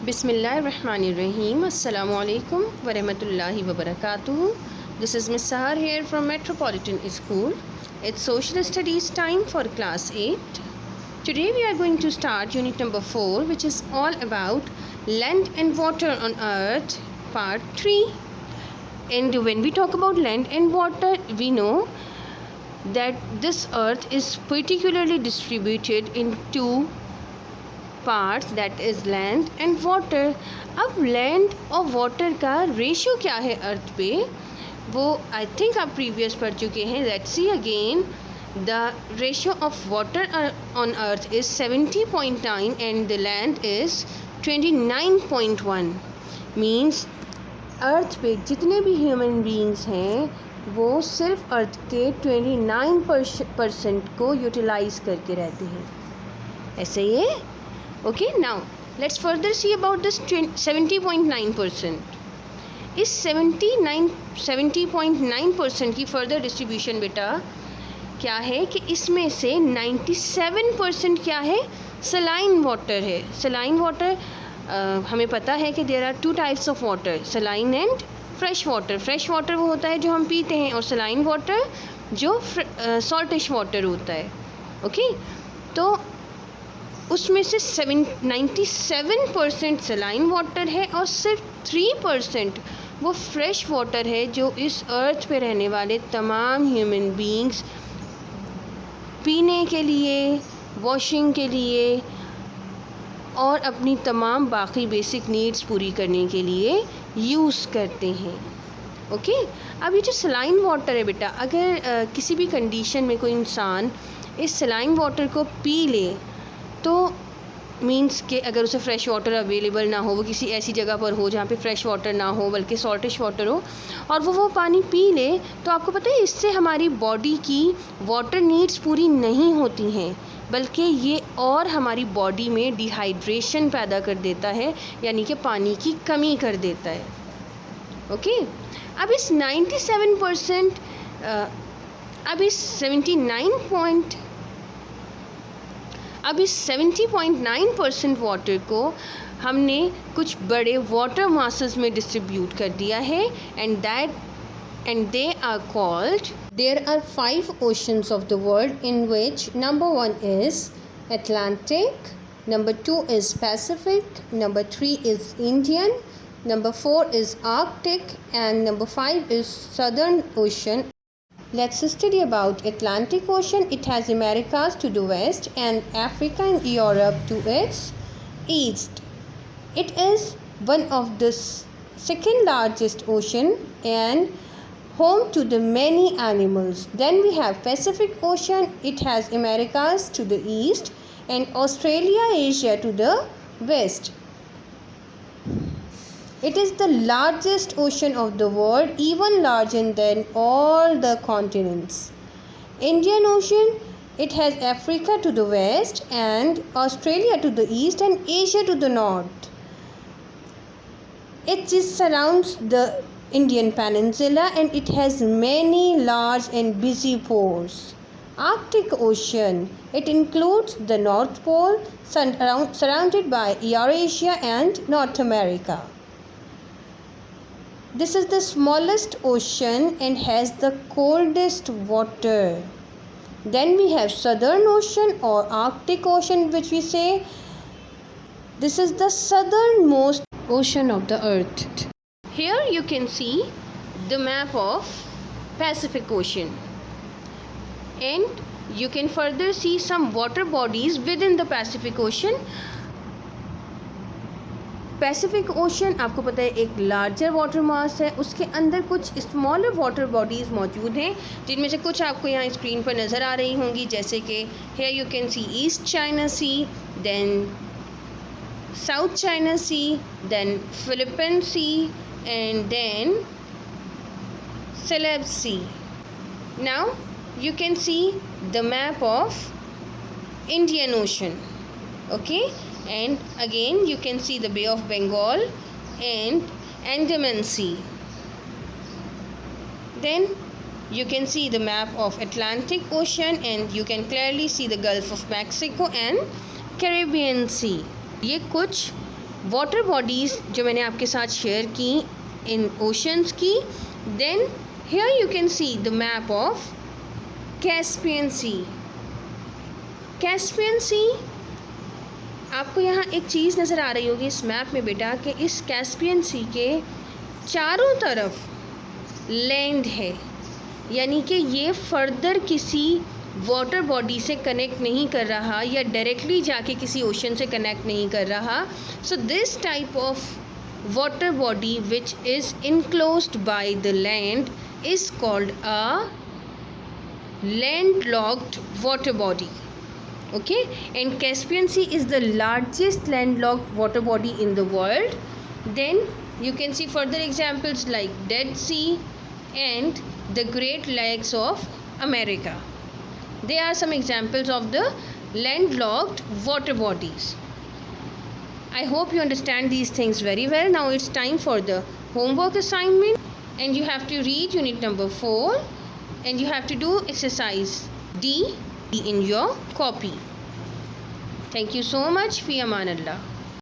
Bismillahirrahmanirrahim. Assalamu alaikum wa rahmatullahi wa barakatuh. This is Miss Sahar here from Metropolitan School. It's social studies time for class 8. Today we are going to start unit number 4, which is all about land and water on earth, part 3. And when we talk about land and water, we know that this earth is particularly distributed in two parts, that is land and water. अब land और water का ratio क्या है अर्थ पे, वो I think आप previous पढ़ चुके हैं. Let's see again. The ratio of water on earth is 70.9 and the land is 29.1. Means earth पे जितने भी ह्यूमन बींग्स हैं वो सिर्फ अर्थ के 29% को यूटिलाइज़ करके रहते हैं. ऐसे ही है. Okay, now let's further see about this 70.9%. इस 70.9% की फर्दर डिस्ट्रीब्यूशन बेटा क्या है कि इसमें से 97% क्या है, सलाइन वाटर है. सलाइन वाटर हमें पता है कि there are two types of water, saline and fresh water. Fresh water वो होता है जो हम पीते हैं, और सलाइन वाटर जो सॉल्टिश वाटर होता है. ओके, तो उसमें से 97% सलाइन वाटर है और सिर्फ 3% वो फ्रेश वाटर है जो इस अर्थ पे रहने वाले तमाम ह्यूमन बींग्स पीने के लिए, वॉशिंग के लिए और अपनी तमाम बाकी बेसिक नीड्स पूरी करने के लिए यूज़ करते हैं. ओके, अब ये जो सलाइन वाटर है बेटा, अगर किसी भी कंडीशन में कोई इंसान इस सलाइन वाटर को पी ले तो मीन्स कि अगर उसे फ़्रेश वाटर अवेलेबल ना हो, वो किसी ऐसी जगह पर हो जहाँ पे फ़्रेश वाटर ना हो बल्कि सॉल्टिश वाटर हो, और वो पानी पी ले, तो आपको पता है इससे हमारी बॉडी की वाटर नीड्स पूरी नहीं होती हैं, बल्कि ये और हमारी बॉडी में डिहाइड्रेशन पैदा कर देता है, यानी कि पानी की कमी कर देता है. ओके, अब इस 97% अब इस 70.9% वाटर को हमने कुछ बड़े वाटर मासेस में डिस्ट्रीब्यूट कर दिया है. And they are called, there are 5 oceans of the world, in which number 1 is Atlantic, number 2 is Pacific, number 3 is Indian, number 4 is Arctic, and number 5 is Southern Ocean. Let's study about Atlantic Ocean. It has Americas to the west and Africa and Europe to its east. It is one of the second largest ocean and home to the many animals. Then we have Pacific Ocean. It has Americas to the east and Australia, Asia to the west. It is the largest ocean of the world, even larger than all the continents. Indian Ocean, it has Africa to the west and Australia to the east and Asia to the north. It surrounds the Indian Peninsula and it has many large and busy ports. Arctic Ocean, it includes the North Pole, surrounded by Eurasia and North America. This is the smallest ocean and has the coldest water. Then we have Southern Ocean or Arctic Ocean, which we say this is the southernmost ocean of the earth. Here you can see the map of Pacific Ocean, and you can further see some water bodies within the Pacific Ocean. Pacific ocean आपको पता है एक larger water mass है, उसके अंदर कुछ smaller water bodies मौजूद हैं, जिनमें से कुछ आपको यहाँ स्क्रीन पर नज़र आ रही होंगी, जैसे कि here you can see East China Sea, then South China Sea, then Philippine Sea, and then Celebes Sea. Now you can see the map of Indian Ocean. Okay, and again you can see the Bay of Bengal and Andaman Sea. Then you can see the map of Atlantic Ocean and you can clearly see the Gulf of Mexico and Caribbean Sea. ये कुछ water bodies जो मैंने आपके साथ share की इन oceans की. Then here you can see the map of Caspian sea. Caspian sea, आपको यहाँ एक चीज़ नज़र आ रही होगी इस मैप में बेटा कि इस कैस्पियन सी के चारों तरफ लैंड है, यानी कि ये फर्दर किसी वाटर बॉडी से कनेक्ट नहीं कर रहा या डायरेक्टली जाके किसी ओशन से कनेक्ट नहीं कर रहा. So this type of water body which is enclosed by the land is called a landlocked water body. Okay, and Caspian Sea is the largest landlocked water body in the world. Then you can see further examples like Dead Sea and the Great Lakes of America. They are some examples of the landlocked water bodies. I hope you understand these things very well. Now it's time for the homework assignment, and you have to read unit number 4, and you have to do exercise D in your copy. Thank you so much. Fi Aman Allah.